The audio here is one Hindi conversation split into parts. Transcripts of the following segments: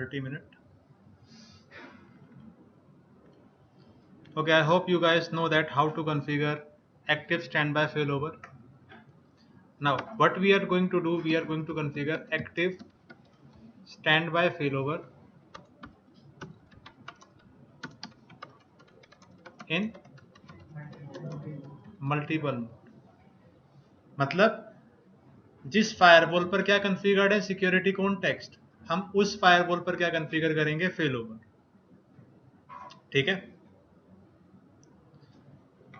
30 minutes. Okay, I hope you guys know that how to configure active standby failover. Now, what we are going to do, we are going to configure active standby failover in multiple. मतलब जिस फायरवॉल पर क्या कॉन्फ़िगर्ड है सिक्योरिटी कॉन्टेक्स्ट, हम उस फायरवॉल पर क्या कॉन्फ़िगर करेंगे फेलोवर. ठीक है.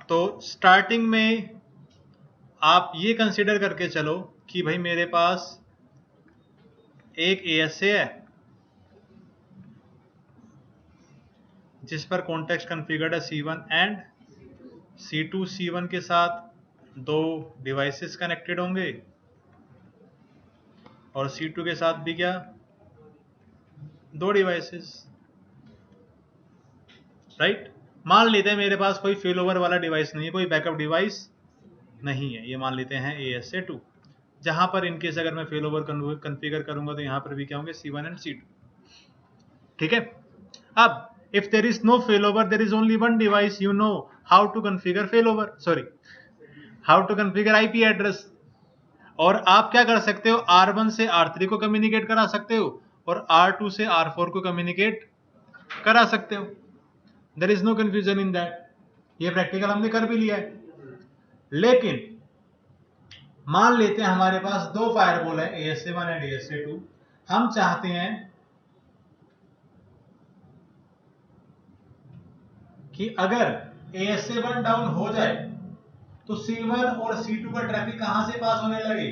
तो स्टार्टिंग में आप ये कंसीडर करके चलो कि भाई मेरे पास एक ASA है जिस पर कॉन्टेक्स्ट कॉन्फ़िगर्ड है C1 एंड C2. C1 के साथ दो डिवाइसेस कनेक्टेड होंगे और C2 के साथ भी क्या, दो डिवाइसेस. राइट. मान लेते हैं मेरे पास कोई फेलोवर वाला डिवाइस नहीं है, कोई बैकअप डिवाइस नहीं है, ये मान लेते हैं ASA2, जहां पर इनकेस अगर मैं फेलोवर कॉन्फ़िगर करूंगा तो यहां पर भी क्या होंगे C1 एंड C2. ठीक है. अब if there is no failover, there is only one device, you know how to configure failover, sorry, how to configure IP address. और आप क्या कर सकते हो, R1 से R3 को कम्युनिकेट करा सकते हो और R2 से R4 को कम्युनिकेट करा सकते हो. There is no confusion in that. ये प्रैक्टिकल हमने कर भी लिया है. लेकिन मान लेते हैं हमारे पास दो फायरवॉल है ASA1 एंड ASA2. हम चाहते हैं कि अगर ASA1 डाउन हो जाए तो C1 और C2 का ट्रैफिक कहां से पास होने लगे,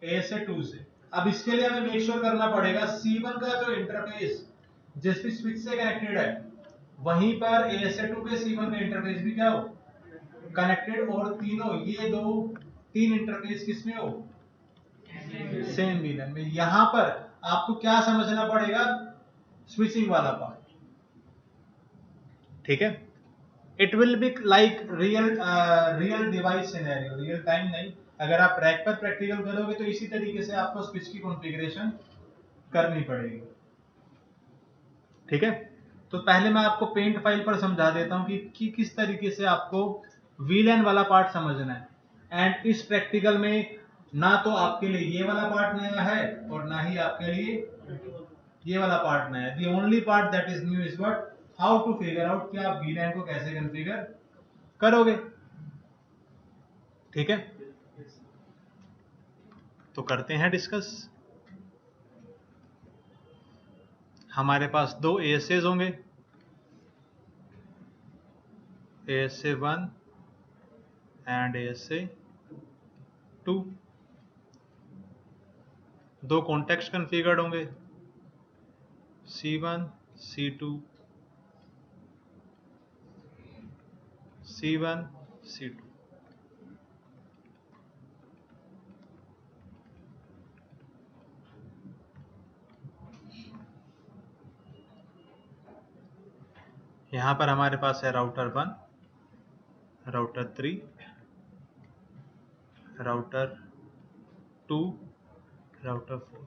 ASA2 से. अब इसके लिए हमें मेक श्योर करना पड़ेगा C1 का जो इंटरफेस जिस भी स्विच से कनेक्टेड है वहीं पर ASA2 के C1 का इंटरफेस भी क्या हो, कनेक्टेड, और तीनों ये दो तीन इंटरफेस किसमें हो, सेम वीलन में. यहां पर आपको क्या समझना पड़ेगा, स्विचिंग वाला पार्ट. ठीक है. It will be like real device scenario, real time नहीं. अगर आप रैक पर प्रैक्टिकल करोगे तो इसी तरीके से आपको स्विच की कॉन्फ़िगरेशन करनी पड़ेगी. ठीक है. तो पहले मैं आपको पेंट फाइल पर समझा देता हूं कि किस तरीके से आपको VLAN वाला पार्ट समझना है. एंड इस प्रैक्टिकल में ना तो आपके लिए ये वाला पार्ट नया है और ना ही आपके लिए ये वाला पार्ट नया है. The only part that is new is what, how to figure out कि आप VLAN को कैसे कॉन्फ़िगर करोगे. ठीक है. तो करते हैं डिस्कस. हमारे पास दो ASAs होंगे, ASA1 एंड ASA2. दो कॉन्टेक्स्ट कॉन्फ़िगर्ड होंगे C1 C2 C1 C2. यहां पर हमारे पास है राउटर 1, राउटर 3, राउटर 2, राउटर 4.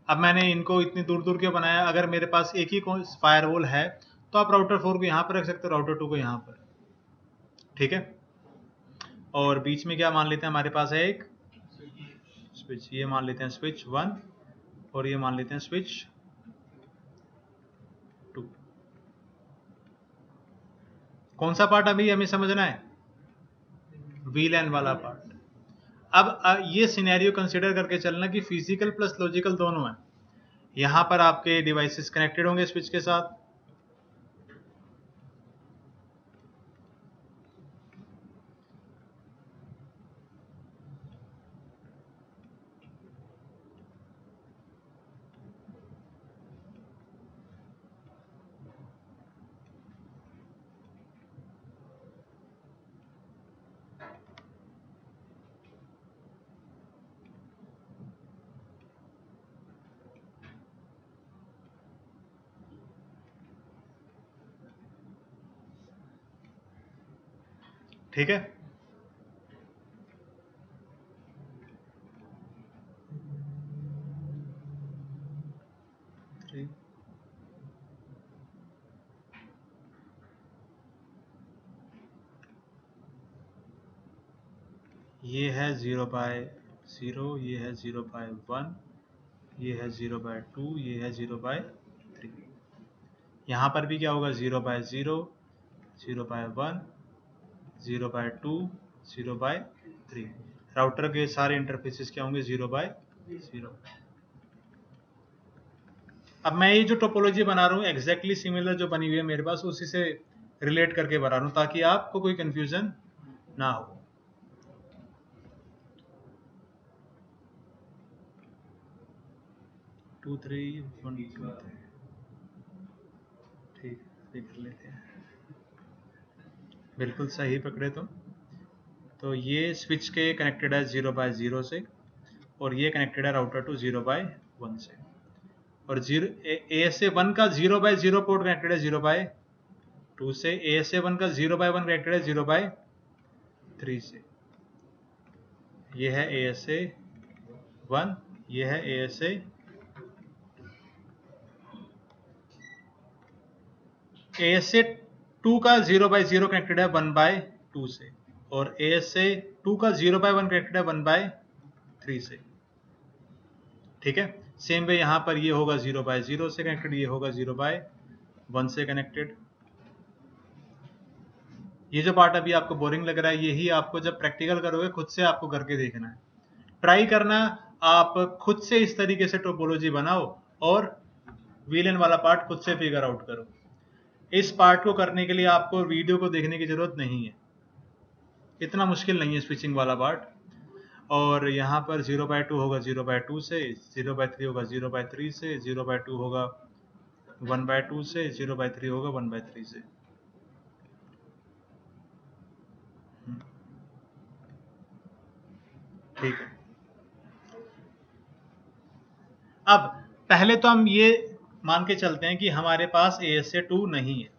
अब मैंने इनको इतनी दूर दूर क्यों बनाया, अगर मेरे पास एक ही फायरवॉल है तो आप राउटर 4 को यहां पर रख सकते हो, राउटर 2 को यहां पर. ठीक है. और बीच में क्या मान लेते हैं, हमारे पास है एक स्विच, ये मान लेते हैं स्विच 1 और ये मान लेते हैं स्विच 2. कौन सा पार्ट अभी हमें समझना है, VLAN वाला पार्ट. अब ये सिनेरियो कंसीडर करके चलना कि फिजिकल प्लस लॉजिकल दोनों है. यहां पर आपके डिवाइसेस कनेक्टेड होंगे स्विच के साथ. ठीक है. 3, ये है 0/0, ये है 0/1, ये है 0/2, ये है 0/3। यहाँ पर भी क्या होगा 0/0, 0/1, 0/2, 0/3। राउटर के सारे इंटरफेसेस क्या होंगे 0/0। अब मैं ये जो टोपोलॉजी बना रहा हूँ एग्जैक्टली सिमिलर जो बनी हुई है मेरे पास उसी से रिलेट करके बना रहा हूँ ताकि आपको कोई कंफ्यूजन ना हो। टू थ्री 1 2 ठीक देख लेते हैं। बिल्कुल सही पकड़े तुम। तो ये स्विच के कनेक्टेड है 0/0 से और ये कनेक्टेड है राउटर टू 0/1 से। और ASA1 का 0/0 पोर्ट कनेक्टेड है 0/2 से। ASA1 का 0/1 कनेक्टेड है 0/3 से। ये है ASA1, ये है ASA2 का 0/0 कनेक्टेड है 1/2 से और ASA2 का 0/1 कनेक्टेड है 1/3 से। ठीक है, सेम वे यहाँ पर ये होगा 0/0 से कनेक्टेड, ये होगा 0/1 से कनेक्टेड। ये जो पार्ट अभी आपको बोरिंग लग रहा है यही आपको जब प्रैक्टिकल करोगे खुद से आपको करके देखना है, ट्राई करना। आप खुद से इस तरीके से टोपोलॉजी बनाओ और वीलन वाला पार्ट खुद से फिगर आउट करो। इस पार्ट को करने के लिए आपको वीडियो को देखने की जरूरत नहीं है, इतना मुश्किल नहीं है स्विचिंग वाला पार्ट। और यहाँ पर 0/2 होगा 0/2 से, 0/3 होगा 0/3 से, 0/2 होगा 1/2 से, 0/3 होगा 1/3 से। ठीक है, अब पहले तो हम ये मान के चलते हैं कि हमारे पास ASA2 नहीं है।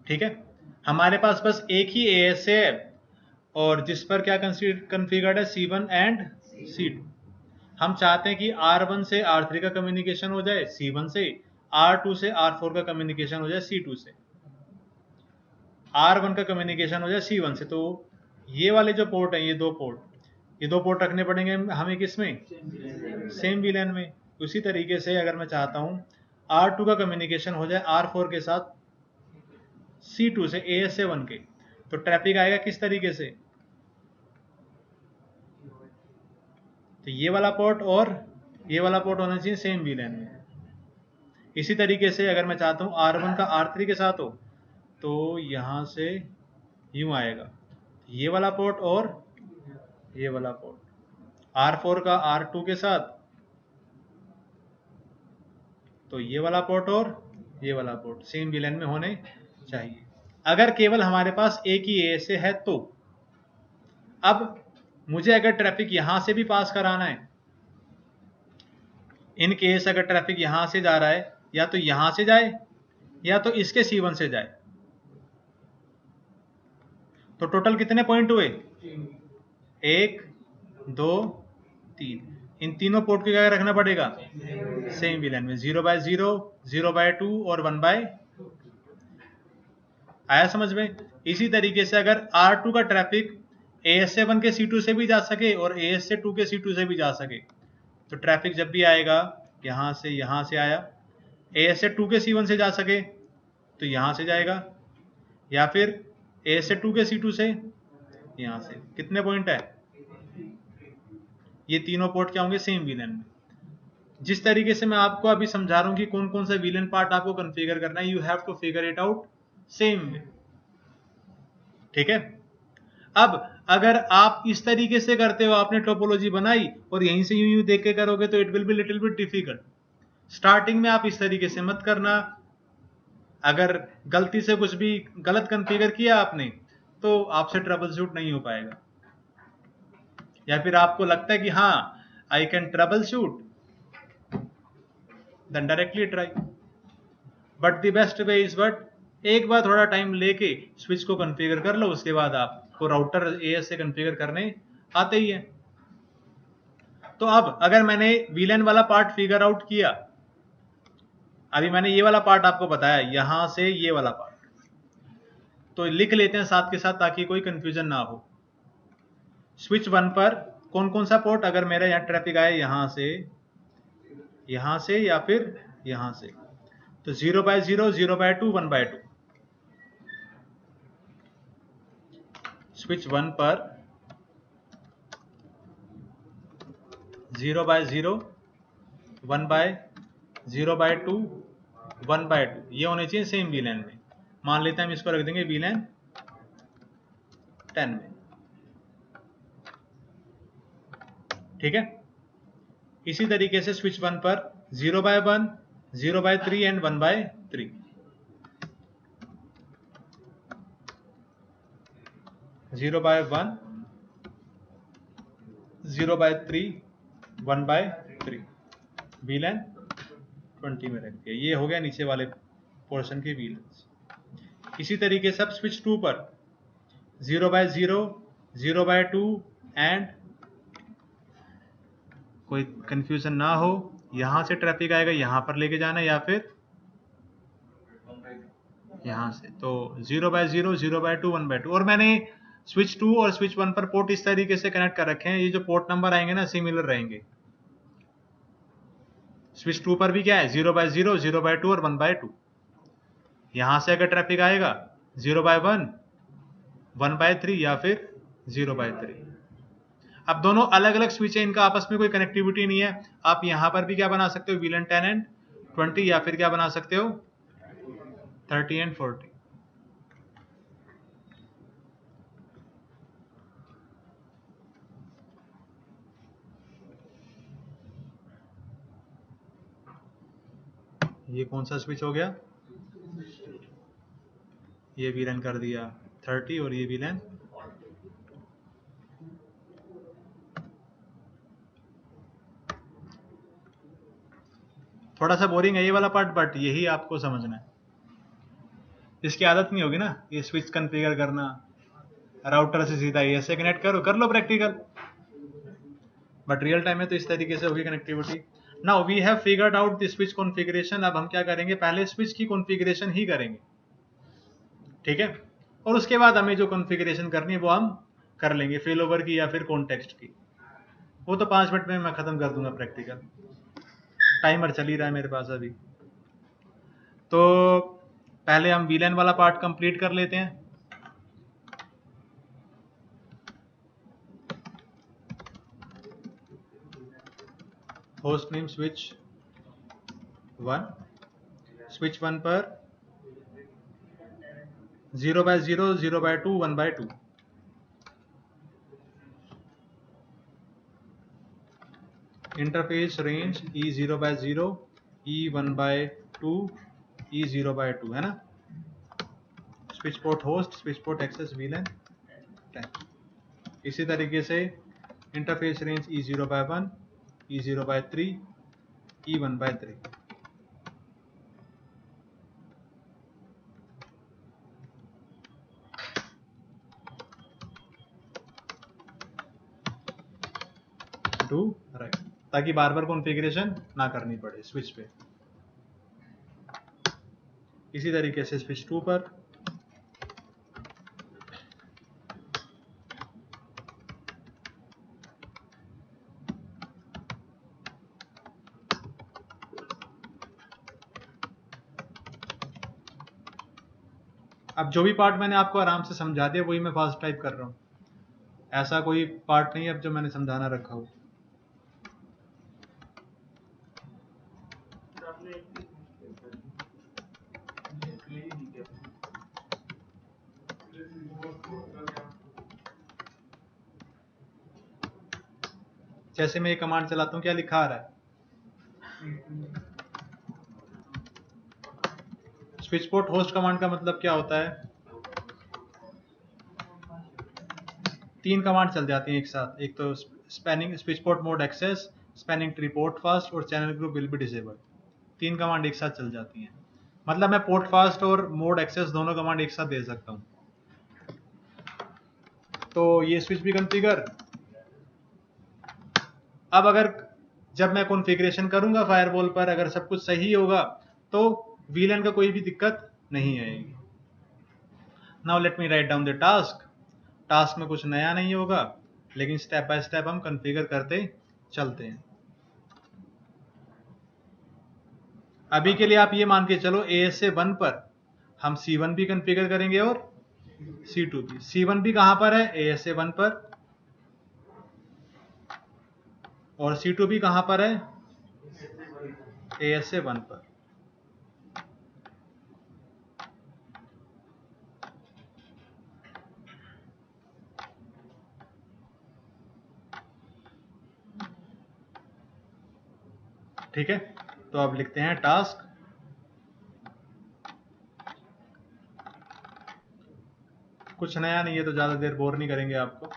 ठीक है, हमारे पास बस एक ही ASA है और जिस पर क्या कॉन्फ़िगर्ड है C1 एंड C2। हम चाहते हैं कि R1 से R3 का कम्युनिकेशन हो जाए C1 से, R2 से R4 का कम्युनिकेशन हो जाए C2 से, R1 का कम्युनिकेशन हो जाए C1 से। तो ये वाले जो पोर्ट हैं, ये दो पोर्ट रखने पड़ेंगे हमें किसमें, सेम VLAN में। उसी तरीके से अगर मैं चाहता हूं R2 का कम्युनिकेशन हो जाए R4 के साथ C2 से ASA1 के, तो ट्रैफिक आएगा किस तरीके से, तो ये वाला पोर्ट और ये वाला पोर्ट होना चाहिए सेम VLAN में। इसी तरीके से अगर मैं चाहता हूं R1 का R3 के साथ हो तो यहां से यूं आएगा, ये वाला पोर्ट और ये वाला पोर्ट, R4 का R2 के साथ तो ये वाला पोर्ट और ये वाला पोर्ट सेम VLAN में होने चाहिए। अगर केवल हमारे पास एक ही ASA है तो अब मुझे अगर ट्रैफिक यहां से भी पास कराना है, इन केस अगर ट्रैफिक यहां से जा रहा है या तो यहां से जाए या तो इसके C1 से जाए, तो टोटल कितने पॉइंट हुए, 1 2 3। इन तीनों पोर्ट को क्या रखना पड़ेगा, सेम VLAN में, 0/0, 0/2 और 1/2। आया समझ में। इसी तरीके से अगर R2 का ट्रैफिक ASA1 के C2 से भी जा सके और ASA2 के C2 से भी जा सके, तो ट्रैफिक जब भी आएगा यहां से आया, ASA2 के C1 से जा सके तो यहां से जाएगा, या फिर ASA2 के C2 से यहां से। कितने पॉइंट है, ये तीनों पोर्ट क्या होंगे, सेम VLAN में। जिस तरीके से मैं आपको अभी समझा रहा हूं कि कौन कौन सा VLAN पार्ट आपको कॉन्फ़िगर करना है, you have to figure it out same way. ठीक है, अब अगर आप इस तरीके से करते हो, आपने टोपोलॉजी बनाई और यहीं से यूं देख के करोगे तो it will be little bit difficult. Starting में आप इस तरीके से मत करना। अगर गलती से कुछ भी गलत कॉन्फ़िगर किया आपने तो आपसे ट्रबल शूट नहीं हो पाएगा, या फिर आपको लगता है कि हाँ I can troubleshoot, then directly try. But the best way is but एक बार थोड़ा टाइम लेके स्विच को कॉन्फ़िगर कर लो, उसके बाद आपको राउटर ASA कॉन्फ़िगर करने आते ही है। तो अब अगर मैंने VLAN वाला पार्ट फिगर आउट किया, अभी मैंने ये वाला पार्ट आपको बताया, यहां से ये वाला पार्ट, तो लिख लेते हैं साथ के साथ ताकि कोई कंफ्यूजन ना हो। स्विच 1 पर कौन कौन सा पोर्ट, अगर मेरा यहाँ ट्रैफिक आया यहां से या फिर यहां से, तो 0/0, 0/2, 1/2। स्विच 1 पर 0/0, 1/0/2, 1/2 ये होने चाहिए सेम VLAN में। मान लेते हैं हम इसको रख देंगे VLAN 10 में, ठीक है। इसी तरीके से स्विच 1 पर 0/1, 0/3 एंड 1/3, 0/1, 0/3, 1/3 VLAN 20 में रख दिया। ये हो गया नीचे वाले पोर्शन के VLANs। इसी तरीके से अब स्विच 2 पर 0/0, 0/2 एंड, कोई कंफ्यूजन ना हो, यहां से ट्रैफिक आएगा यहां पर लेके जाना या फिर यहां से, तो 0/0, 0/2, 1/2। और मैंने स्विच 2 और स्विच 1 पर पोर्ट इस तरीके से कनेक्ट कर रखे हैं, ये जो पोर्ट नंबर आएंगे ना सिमिलर रहेंगे। स्विच 2 पर भी क्या है, 0/0, 0/2 और 1/2। यहां से अगर ट्रैफिक आएगा 0/1, 1/3 या फिर 0/3। अब दोनों अलग अलग स्विच है, इनका आपस में कोई कनेक्टिविटी नहीं है। आप यहां पर भी क्या बना सकते हो, VLAN 10 एंड 20, या फिर क्या बना सकते हो 30 एंड 40। ये कौन सा स्विच हो गया, ये VLAN कर दिया 30 और ये VLAN, थोड़ा सा बोरिंग है ये वाला पार्ट, बट यही आपको समझना है। इसकी आदत नहीं होगी ना ये स्विच कॉन्फ़िगर करना, राउटर से सीधा ऐसे कनेक्ट करो, कर लो प्रैक्टिकल, बट रियल टाइम में तो इस तरीके से होगी connectivity. Now we have figured out the switch configuration. अब हम क्या करेंगे, पहले स्विच की कॉन्फ़िगरेशन ही करेंगे, ठीक है। और उसके बाद हमें जो कॉन्फ़िगरेशन करनी है वो हम कर लेंगे, फेल ओवर की या फिर कॉन्टेक्स्ट की। वो तो 5 मिनट में मैं खत्म कर दूंगा प्रैक्टिकल, टाइमर चल ही रहा है मेरे पास अभी। तो पहले हम VLAN वाला पार्ट कंप्लीट कर लेते हैं। होस्ट नेम स्विच 1, स्विच 1 पर 0/0, 0/2, 1/2। Interface range E0/0, E1/2, E0/2 है ना। Switch port host, switch port access VLAN 10। इसी तरीके से interface range E0/1, E0/3, E1/3। Do right, ताकि बार बार कॉन्फ़िगरेशन ना करनी पड़े स्विच पे। इसी तरीके से स्विच 2 पर अब जो भी पार्ट मैंने आपको आराम से समझा दिया वही मैं फास्ट टाइप कर रहा हूँ, ऐसा कोई पार्ट नहीं है अब जो मैंने समझाना रखा हो। जैसे मैं ये कमांड चलाता हूँ क्या लिखा आ रहा है, स्विच पोर्ट होस्ट कमांड का मतलब क्या होता है, 3 कमांड चल जाती हैं एक साथ, एक तो spanning switch port mode access, spanning tree port fast और channel group will be disable. 3 command एक साथ चल जाती हैं, मतलब मैं पोर्ट फास्ट और मोड एक्सेस दोनों कमांड एक साथ दे सकता हूँ। तो ये स्विच भी कॉन्फ़िगर, अब अगर जब मैं कॉन्फ़िगरेशन करूंगा फायरवॉल पर, अगर सब कुछ सही होगा तो VLAN का कोई भी दिक्कत नहीं आएगी। Now let me write down the task. Task में कुछ नया नहीं होगा, लेकिन स्टेप बाय स्टेप हम कॉन्फ़िगर करते चलते हैं। अभी के लिए आप ये मान के चलो ASA 1 पर हम C1 भी कॉन्फ़िगर करेंगे और C2 भी। C1 भी कहां पर है? ASA 1 पर, और C2 भी कहां पर है? ASA 1 पर। ठीक है, तो अब लिखते हैं टास्क कुछ नया नहीं है तो ज्यादा देर बोर नहीं करेंगे आपको।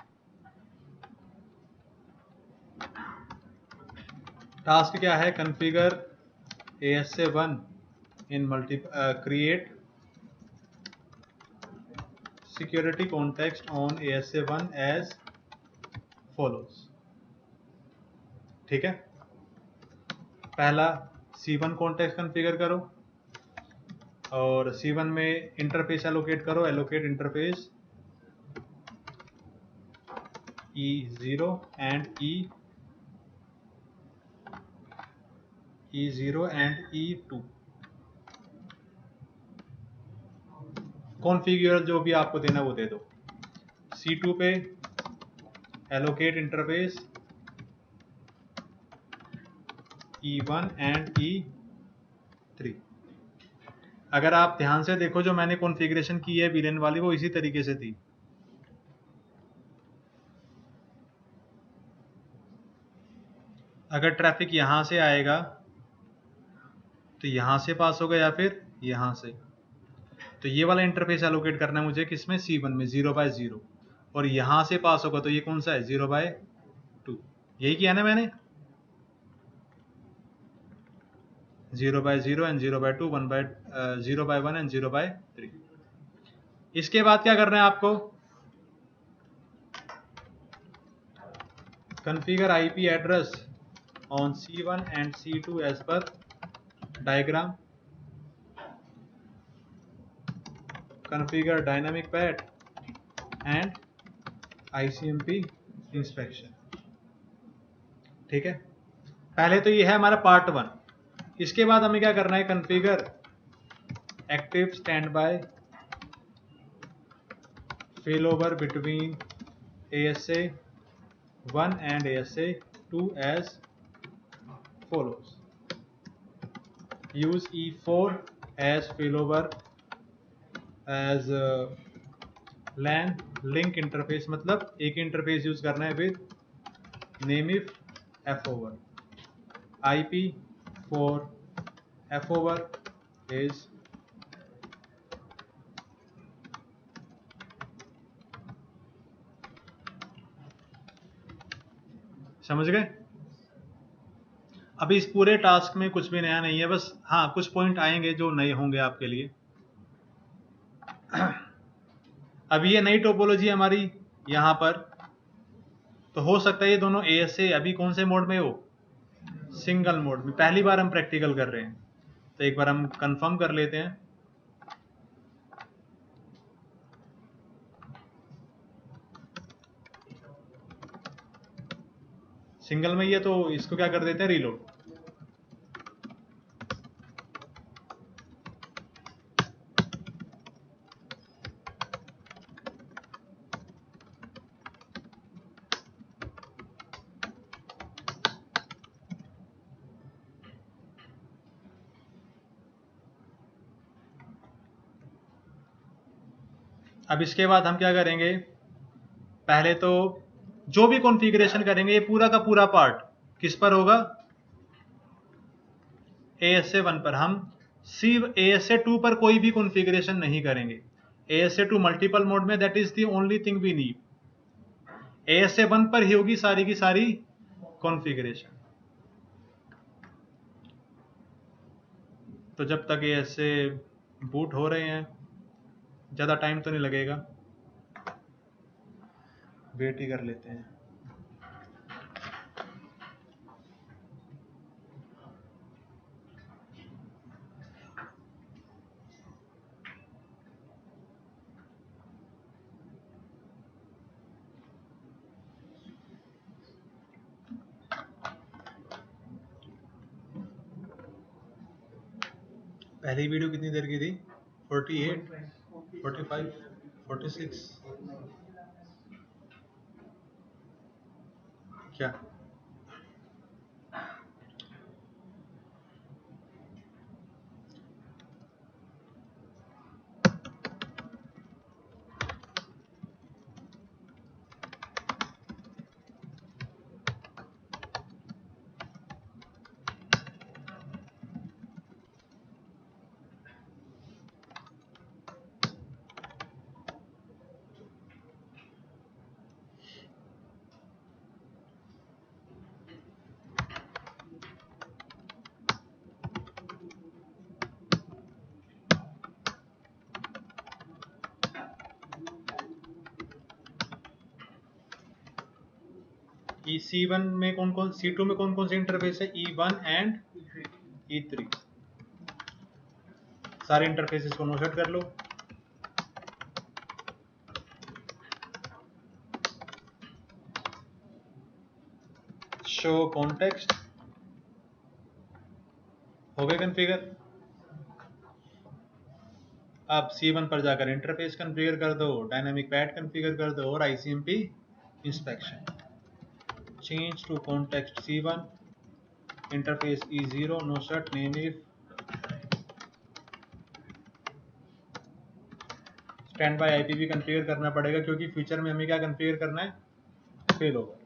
टास्क क्या है? Configure ASA 1 in create security context on ASA 1 as follows. ठीक है, पहला C1 कॉन्टेक्स्ट कॉन्फ़िगर करो और C1 में इंटरफेस एलोकेट करो। Allocate interface E0 and E0 and E2। Configure जो भी आपको देना वो दे दो। C2 पे allocate interface E1 and E3। अगर आप ध्यान से देखो जो मैंने कॉन्फ़िगरेशन की है VLAN वाली, वो इसी तरीके से थी। अगर ट्रैफिक यहां से आएगा तो यहां से पास होगा या फिर यहां से। तो ये वाला इंटरफेस एलोकेट करना है मुझे किसमें? C1 में 0/0। और यहां से पास होगा तो ये कौन सा है? 0/2। यही किया ना मैंने? 0/0 एंड 0/2, 0/1 एंड 0/3। इसके बाद क्या करना है आपको? Configure IP address on C1 and C2 as per diagram. Configure dynamic path and ICMP inspection. ठीक है, पहले तो ये है हमारा पार्ट 1। इसके बाद हमें क्या करना है? Configure active stand by failover between ASA 1 and ASA 2 as follows. Use E4 as failover as LAN link interface, मतलब एक इंटरफेस यूज करना है with name if fover. IP for fover is समझ गए? अभी इस पूरे टास्क में कुछ भी नया नहीं है, बस हाँ कुछ पॉइंट आएंगे जो नए होंगे आपके लिए। अभी ये नई टोपोलॉजी हमारी यहाँ पर, तो हो सकता है ये दोनों ASA अभी कौन से मोड में हो? सिंगल मोड में। पहली बार हम प्रैक्टिकल कर रहे हैं तो एक बार हम कंफर्म कर लेते हैं। सिंगल में ही है तो इसको क्या कर देते हैं? रीलोड। अब इसके बाद हम क्या करेंगे? पहले तो जो भी कॉन्फ़िगरेशन करेंगे ये पूरा का पूरा पार्ट किस पर होगा? ASA 1 पर। हम सिर्फ ASA 2 पर कोई भी कॉन्फ़िगरेशन नहीं करेंगे। ASA 2 मल्टीपल मोड में, that is the only thing we need. ASA 1 पर ही होगी सारी की सारी कॉन्फ़िगरेशन। तो जब तक ASA बूट हो रहे हैं ज़्यादा टाइम तो नहीं लगेगा, वेट ही कर लेते हैं। पहली वीडियो कितनी देर की थी? 48, 45, 46 क्या? C1 में कौन कौन, C2 में कौन कौन से इंटरफेस है? E1 and E3। सारे इंटरफेसेस को नोट कर लो। शो कॉन्टेक्स्ट हो गए कॉन्फ़िगर। अब C1 पर जाकर इंटरफेस कॉन्फ़िगर कर दो, डायनामिक पैड कॉन्फ़िगर कर दो और ICMP inspection. Change to context C1, interface E0, no set name if standby IP भी कॉन्फ़िगर करना पड़ेगा, क्योंकि फ्यूचर में हमें क्या कॉन्फ़िगर करना है? Fail over.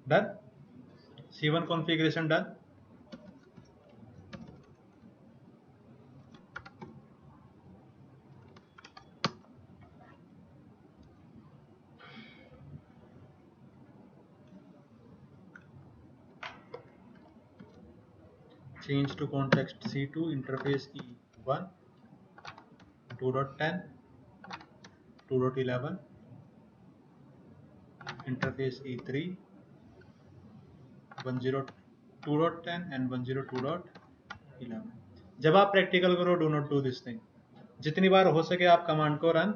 Done. C1 configuration done. Change to context C2, interface E1, 2.10, 2.11, interface E3, 102.10 and 102.11। जब आप प्रैक्टिकल करो, do not do this thing. जितनी बार हो सके आप कमांड को रन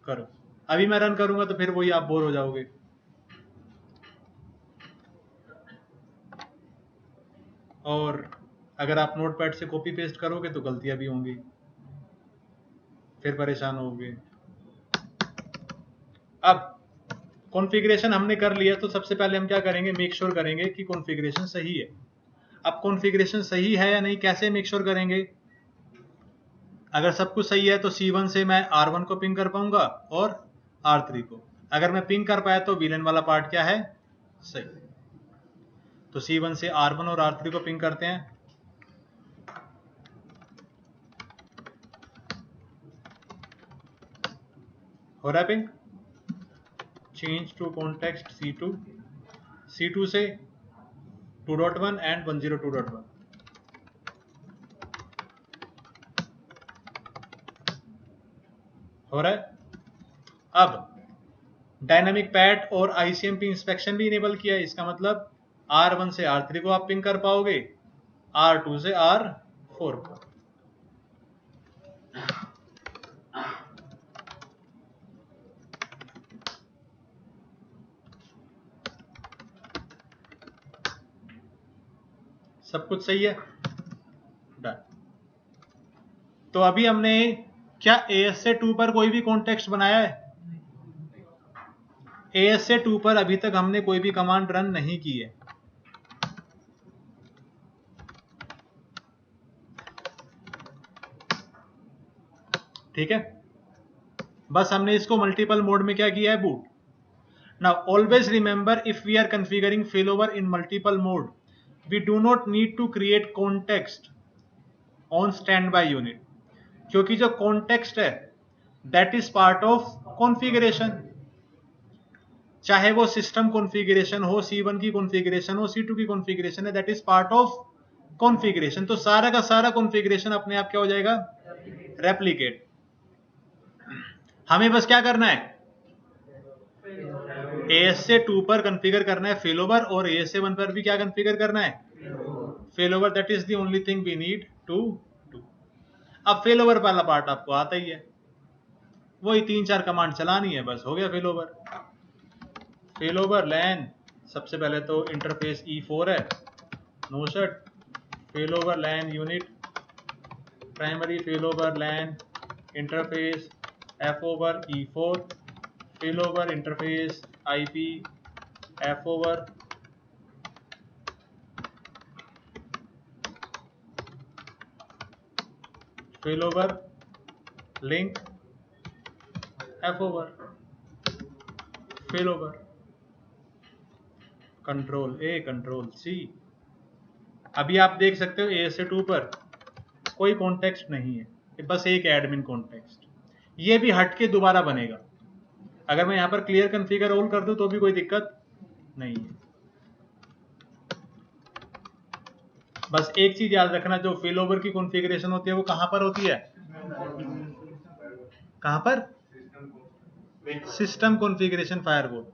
करो। अभी मैं रन करूंगा तो फिर वही आप बोर हो जाओगे। और अगर आप नोटपैड से कॉपी पेस्ट करोगे तो गलतियां भी होंगी, फिर परेशान होगे। अब कॉन्फ़िगरेशन हमने कर लिया, तो सबसे पहले हम क्या करेंगे? मेक श्योर करेंगे कि कॉन्फ़िगरेशन सही है। अब कॉन्फ़िगरेशन सही है या नहीं, कैसे मेक श्योर करेंगे? अगर सब कुछ सही है तो C1 से मैं R1 को पिंग कर पाऊंगा और R3 को। अगर मैं पिंग कर पाया तो VLAN वाला पार्ट क्या है? सही। तो C1 से R1 और R3 को पिंग करते हैं। हो रहा है ping. Change to context C2, C2 से 2.1 एंड 102.1। हो रहा है। अब डायनामिक पैड और ICMP इंस्पेक्शन भी इनेबल किया है। इसका मतलब R1 से R3 को आप पिंग कर पाओगे, R2 से R4 को। सब कुछ सही है। डन। तो अभी हमने क्या AS से 2 पर कोई भी कॉन्टेक्स्ट बनाया है? AS से 2 पर अभी तक हमने कोई भी कमांड रन नहीं की है। ठीक है, बस हमने इसको मल्टीपल मोड में क्या किया है? Boot. Now always remember, if we are configuring failover in multiple mode, we do not need to create context on standby unit, क्योंकि जो कॉन्टेक्स्ट है that is part of configuration. चाहे वो सिस्टम कॉन्फ़िगरेशन हो, C1 की कॉन्फ़िगरेशन हो, C2 की कॉन्फ़िगरेशन है, that is part of configuration. तो सारा का सारा कॉन्फ़िगरेशन अपने आप क्या हो जाएगा? रेप्लिकेट। हमें बस क्या करना है? AS से 2 पर कॉन्फ़िगर करना है फेलोवर और AS से 1 पर भी क्या कॉन्फ़िगर करना है failover. That is the only thing we need to do. अब फेलोवर वाला पार्ट आपको आता ही है, वही 3-4 कमांड चलानी है, बस हो गया फेलोवर. फेलोवर लैन, सबसे पहले तो इंटरफेस E4 है, no shut failover LAN unit primary failover LAN interface F over E4 failover interface IP F over failover link F over failover control A control C. अभी आप देख सकते हो A से 2 पर कोई कॉन्टेक्स्ट नहीं है, बस एक एडमिन कॉन्टेक्स्ट. ये भी हट के दोबारा बनेगा. अगर मैं यहां पर क्लियर कॉन्फ़िगर ऑल कर दूं तो भी कोई दिक्कत नहीं है. बस एक चीज याद रखना, जो फेलोवर की कॉन्फ़िगरेशन होती है वो कहां पर होती है, कहां पर, सिस्टम कॉन्फ़िगरेशन फायरवॉल.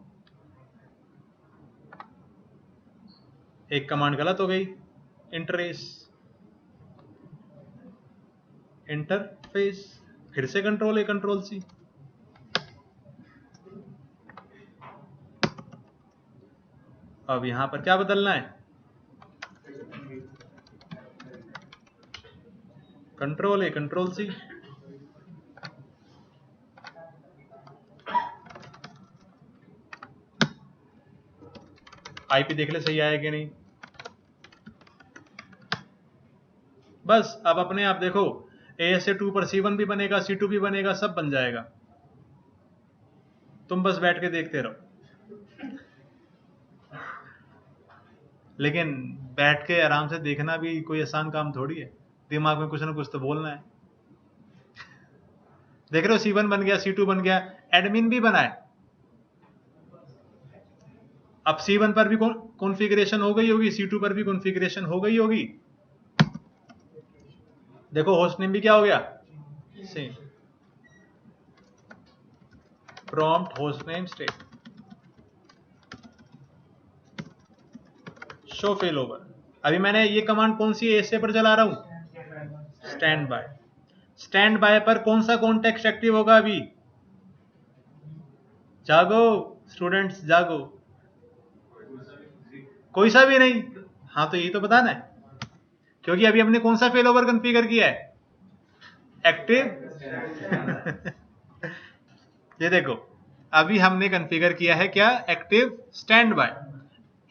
एक कमांड गलत हो गई, इंटरफेस फिर से कंट्रोल A कंट्रोल C. अब यहां पर क्या बदलना है, control A control C. IP देख ले सही आया कि नहीं. बस अब अपने आप देखो AS से 2 पर C1 भी बनेगा, C2 भी बनेगा, सब बन जाएगा. तुम बस बैठ के देखते रहो. लेकिन बैठ के आराम से देखना भी कोई आसान काम थोड़ी है, दिमाग में कुछ ना कुछ तो बोलना है. देख रहे हो C1 बन गया, C2 बन गया, एडमिन भी बना है. अब C1 पर भी कॉन्फ़िगरेशन हो गई होगी, C2 पर भी कॉन्फ़िगरेशन हो गई होगी. देखो होस्ट नेम भी क्या हो गया, same, prompt host name state show failover. अभी मैंने ये कमांड कौन सी एस पर चला रहा हूं, स्टैंड बाय. स्टैंड बाय पर कौन सा कॉन्टेक्स्ट एक्टिव होगा अभी, जागो स्टूडेंट्स जागो, कोई सा भी नहीं. हाँ तो यही तो बताना है, क्योंकि अभी हमने कौन सा फेलोवर कॉन्फ़िगर किया है, एक्टिव. ये देखो अभी हमने कॉन्फ़िगर किया है क्या, एक्टिव स्टैंड बाय.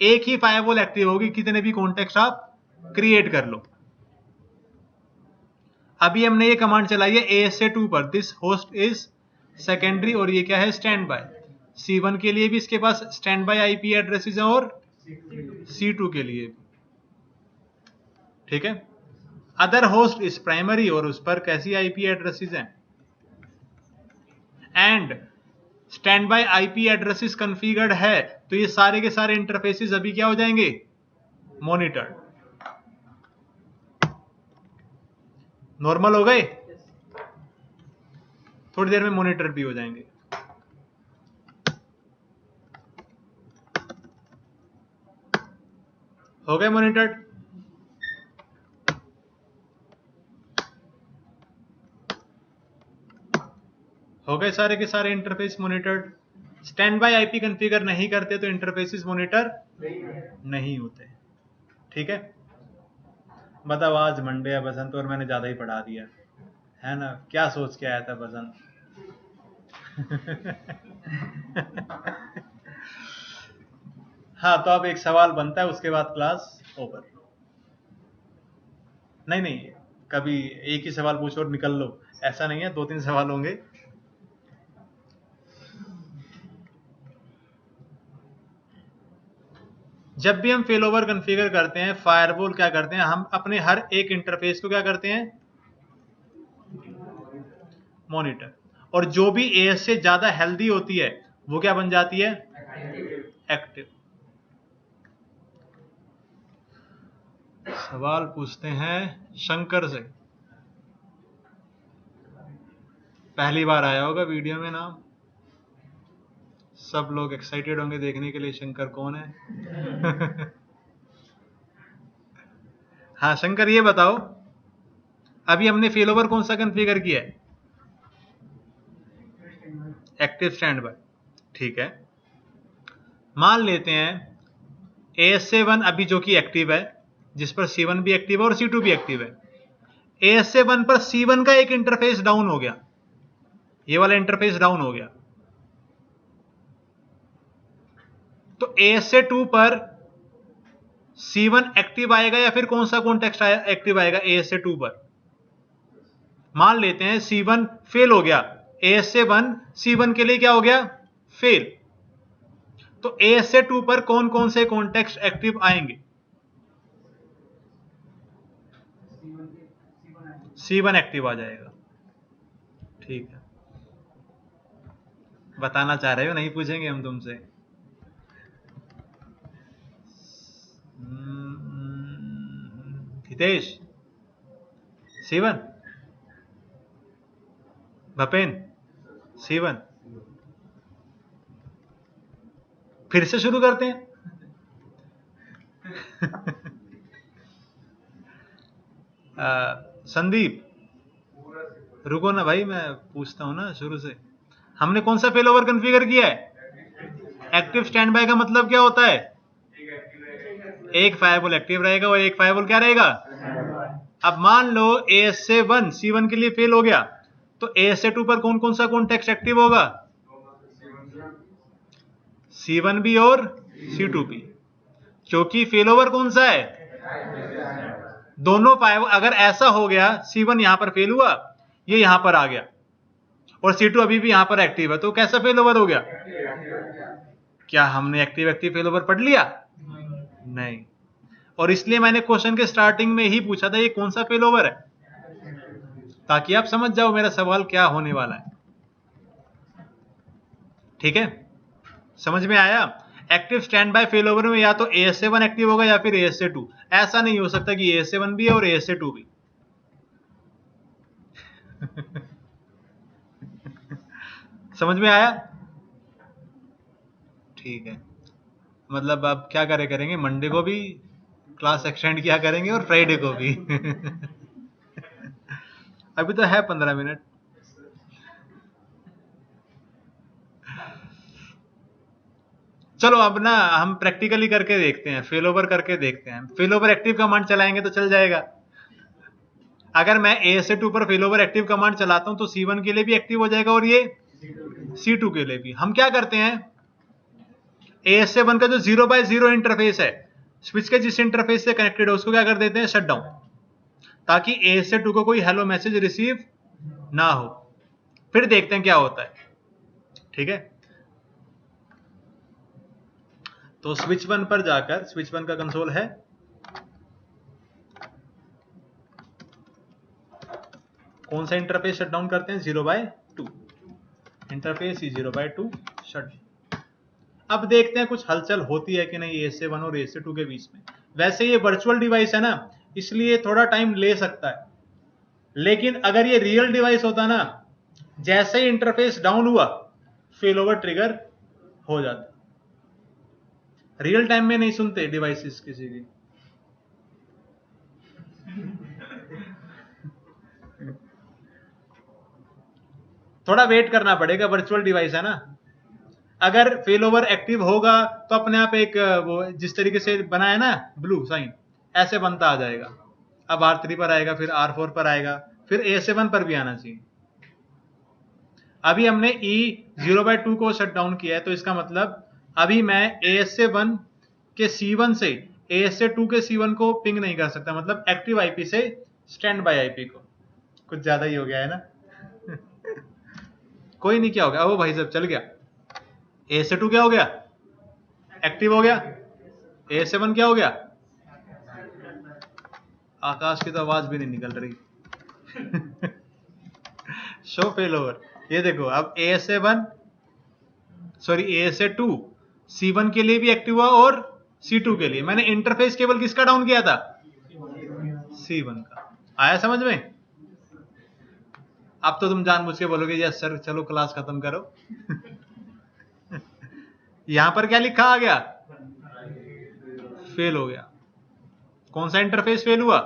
एक ही फायरवॉल एक्टिव होगी, कितने भी कॉन्टेक्स्ट आप क्रिएट कर लो. अभी हमने ये कमांड चलाई है AS से 2 पर, दिस होस्ट इज सेकेंडरी, और ये क्या है, स्टैंड बाय. C1 के लिए भी इसके पास स्टैंड बाय IP एड्रेसेस हैं और C2 के लिए भी. ठीक है. अदर होस्ट इज प्राइमरी, और उस पर कैसी IP एड्रेसेस हैं, and stand by IP addresses configured है, तो ये सारे के सारे इंटरफेसेस अभी क्या हो जाएंगे, मॉनिटर्ड. नॉर्मल हो गए, थोड़ी देर में मॉनिटर भी हो जाएंगे. हो गए मॉनिटर्ड. हो गए सारे के सारे interface monitored. Stand by IP configure नहीं करते तो इंटरफेसेस मॉनिटर नहीं होते. ठीक है. बताओ आज मंडे है बसंत, और मैंने ज्यादा ही पढ़ा दिया है ना, क्या सोच के आया था बसंत. हाँ तो अब एक सवाल बनता है, उसके बाद क्लास ओवर. नहीं नहीं, कभी एक ही सवाल पूछो और निकल लो, ऐसा नहीं है, 2-3 सवाल होंगे. जब भी हम फेलोवर कॉन्फ़िगर करते हैं, फायरवॉल क्या करते हैं, हम अपने हर एक इंटरफेस को क्या करते हैं, मॉनिटर. और जो भी AS से ज्यादा हेल्दी होती है वो क्या बन जाती है, एक्टिव. सवाल पूछते हैं शंकर से, पहली बार आया होगा वीडियो में नाम, सब लोग एक्साइटेड होंगे देखने के लिए शंकर कौन है। हाँ शंकर ये बताओ, अभी हमने फेल ओवर कौन सा कॉन्फ़िगर किया है? Active stand by. ठीक है, मान लेते हैं ASA1 अभी जो कि एक्टिव है, जिस पर C1 भी एक्टिव है और C2 भी एक्टिव है। ASA1 पर C1 का एक इंटरफेस डाउन हो गया, ये वाला इंटरफेस डाउन हो गया, तो ASA2 पर C1 एक्टिव आएगा या फिर कौन सा कॉन्टेक्स्ट एक्टिव आएगा ASA2 पर? मान लेते हैं C1 फेल हो गया, ASA1 C1 के लिए क्या हो गया? फेल। तो ASA2 पर कौन कौन से कॉन्टेक्स्ट एक्टिव आएंगे? C1 एक्टिव आ जाएगा। ठीक है, बताना चाह रहे हो, नहीं पूछेंगे हम तुमसे। Hitesh, C1, भपेन, C1। फिर से शुरू करते हैं। संदीप, रुको ना भाई, मैं पूछता हूं ना शुरू से। हमने कौन सा फेल ओवर कॉन्फ़िगर किया है? एक्टिव स्टैंड बाय का मतलब क्या होता है? एक फायरवॉल एक्टिव रहेगा और एक फायरवॉल क्या रहेगा? अब मान लो ASA1 C1 के लिए फेल हो गया, तो ASA2 पर कौन कौन सा कॉन्टेक्स्ट एक्टिव होगा? C1 भी और C2 भी, क्योंकि फेल ओवर कौन सा है? दोनों फायरवॉल। अगर ऐसा हो गया C1 यहां पर फेल हुआ, ये यहां पर आ गया, और C2 अभी भी यहां पर एक्टिव है, तो कैसा फेल ओवर हो गया? क्या हमने एक्टिव एक्टिव फेल ओवर पढ़ लिया? नहीं। और इसलिए मैंने क्वेश्चन के स्टार्टिंग में ही पूछा था ये कौन सा फेल ओवर है, ताकि आप समझ जाओ मेरा सवाल क्या होने वाला है। ठीक है, समझ में आया? Active stand by fail over में या तो ASA1 एक्टिव होगा या फिर ASA2। ऐसा नहीं हो सकता कि ASA1 भी है और ASA2 भी। समझ में आया? ठीक है, मतलब अब क्या करेंगे, मंडे को भी क्लास एक्सटेंड किया करेंगे और फ्राइडे को भी। अभी तो है 15 मिनट। चलो अब ना हम प्रैक्टिकली करके देखते हैं, फेल ओवर करके देखते हैं। फेल ओवर एक्टिव कमांड चलाएंगे तो चल जाएगा। अगर मैं ASA2 पर फेल ओवर एक्टिव कमांड चलाता हूं तो C1 के लिए भी एक्टिव हो जाएगा और ये C2 के लिए भी। हम क्या करते हैं, ASA1 का जो 0x0 इंटरफेस है, स्विच के जिस इंटरफेस से कनेक्टेड है उसको क्या कर देते हैं, शट डाउन, ताकि ASA2 को कोई हेलो मैसेज रिसीव ना हो। फिर देखते हैं क्या होता है। ठीक है, तो स्विच 1 पर जाकर, स्विच 1 का कंसोल है, कौन सा इंटरफेस शट डाउन करते हैं, 0x2 इंटरफेस ही 0x2 शट। अब देखते हैं कुछ हलचल होती है कि नहीं ASA1 और ASA2 के बीच में। वैसे ये वर्चुअल डिवाइस है ना, इसलिए थोड़ा टाइम ले सकता है, लेकिन अगर ये रियल डिवाइस होता ना, जैसे ही इंटरफेस डाउन हुआ फेल ओवर ट्रिगर हो जाता। रियल टाइम में नहीं सुनते डिवाइसेस किसी की। थोड़ा वेट करना पड़ेगा, वर्चुअल डिवाइस है ना। अगर फेल ओवर एक्टिव होगा तो अपने आप एक वो जिस तरीके से बना है ना ब्लू साइन, ऐसे बनता आ जाएगा। अब R3 पर आएगा, फिर R4 पर आएगा, फिर ASA1 पर भी आना चाहिए। अभी हमने E0/2 को शट डाउन किया है, तो इसका मतलब अभी मैं ASA1 के C1 से ASA2 के C1 को पिंग नहीं कर सकता, मतलब एक्टिव IP से स्टैंड बाय IP को। कुछ ज्यादा ही हो गया है ना। कोई नहीं, क्या हो गया, ओ भाई साहब चल गया। ASA2 क्या हो गया, एक्टिव हो गया। ASA1 क्या हो गया, आकाश की तो आवाज भी नहीं निकल रही। Show fail over. ये देखो अब ASA1 सॉरी ASA2 C1 के लिए भी एक्टिव हुआ और C2 के लिए। मैंने इंटरफेस केवल किसका डाउन किया था, C1 का। आया समझ में? अब तो तुम जानबूझ के बोलोगे यस सर चलो क्लास खत्म करो। यहां पर क्या लिखा आ गया, फेल हो गया। कौन सा इंटरफेस फेल हुआ,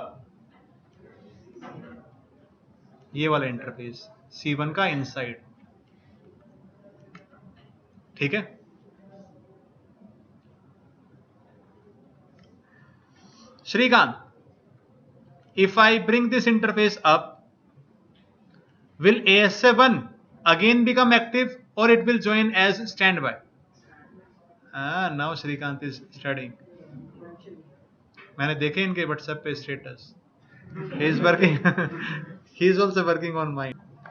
ये वाला इंटरफेस C1 का इनसाइड। ठीक है, Shrikant, if I bring this interface up, will ASA1 again become active or it will join as standby? Now Shrikant is studying. मैंने देखे इनके WhatsApp पे status, he is working he is also working on mine.